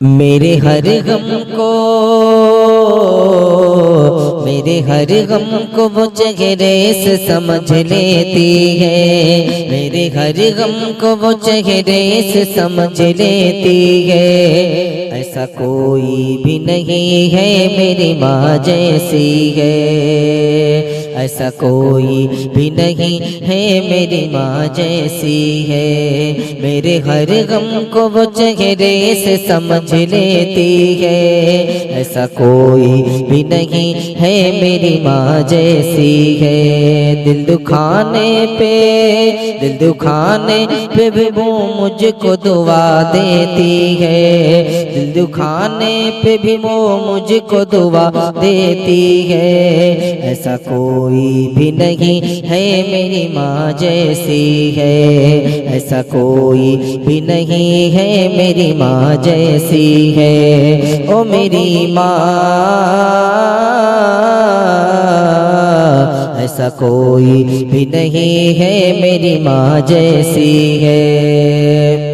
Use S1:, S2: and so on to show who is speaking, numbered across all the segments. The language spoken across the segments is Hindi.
S1: मेरे हर गम को मेरे हर गम को वो चेहरे से समझ लेती है। मेरे हर गम को वो चेहरे से समझ लेती है। ऐसा कोई भी नहीं है मेरी माँ जैसी है। ऐसा कोई भी नहीं है मेरी माँ जैसी है। मेरे हर गम को वो चेहरे से समझ लेती है। ऐसा कोई भी नहीं है मेरी माँ जैसी है। दिल दुखाने पे भी वो मुझको दुआ देती है। दिल दुखाने पे भी वो मुझको दुआ देती है। ऐसा कोई भी नहीं है मेरी माँ जैसी है। ऐसा कोई भी नहीं है मेरी माँ जैसी है। ओ मेरी माँ, ऐसा कोई भी नहीं है मेरी माँ जैसी है।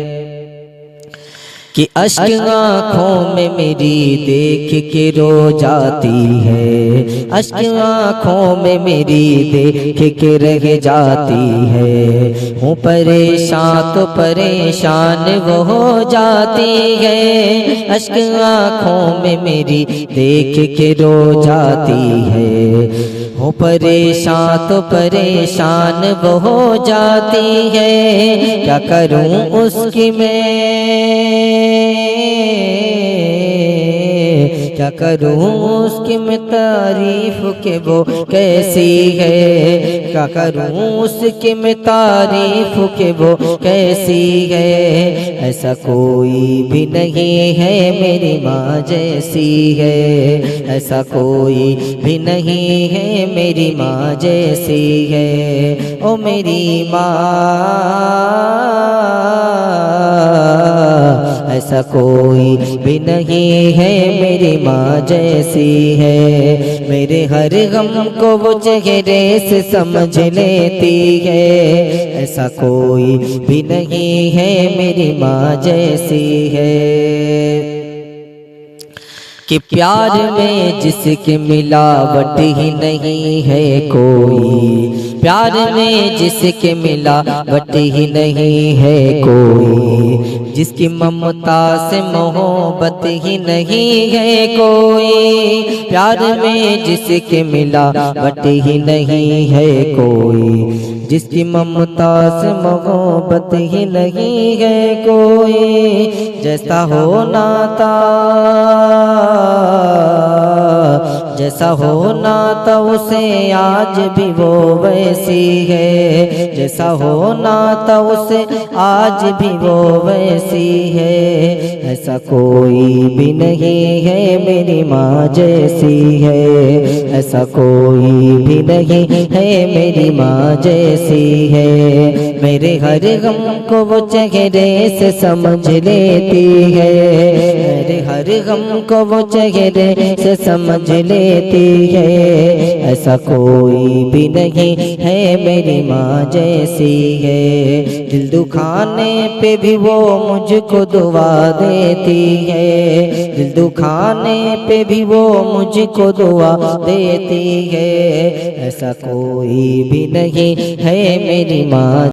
S1: कि अश्क आँखों में मेरी देख के रो जाती है। अश्क आँखों में मेरी देख के रह जाती है। हूँ परेशान तो परेशान वो हो जाती है। अश्क आँखों में मेरी देख के रो जाती है। हूँ परेशान तो परेशान वो हो जाती है। क्या करूँ उसकी मैं, क्या करूँ उसकी मैं तारीफ के वो कैसी है। क्या करूँ उसकी मैं तारीफ के वो कैसी है। ऐसा कोई भी नहीं है मेरी माँ जैसी है। ऐसा कोई भी नहीं है मेरी माँ जैसी है। ओ मेरी माँ, ऐसा कोई भी नहीं है मेरी माँ जैसी है। मेरे हर गम को वो चेहरे से समझ लेती है। ऐसा कोई भी नहीं है मेरी माँ जैसी है। कि प्यार में जिसके मिलावट ही नहीं है कोई। प्यार में जिसके मिलावट ही नहीं है कोई। जिसकी ममता से मोहब्बत ही नहीं है कोई। प्यार में जिसके मिलावट ही नहीं है कोई। जिसकी ममता से मोहब्बत ही नहीं है कोई। जैसा हो नाता, जैसा हो नाता उसे आज भी वो वैसी है। जैसा हो नाता उसे आज भी वो वैसी है। ऐसा कोई भी नहीं है मेरी माँ जैसी है। ऐसा कोई भी नहीं है मेरी माँ जैसी है। मेरे हर गम को वो चेहरे से समझ लेती है। मेरे हर गम को वो चेहरे से समझ लेती है। ऐसा कोई भी नहीं है मेरी माँ जैसी है। दिल दुखाने पे भी वो मुझको दुआ देती है। दिल दुखाने पे भी वो मुझको दुआ देती है। ऐसा कोई भी नहीं है मेरी माँ।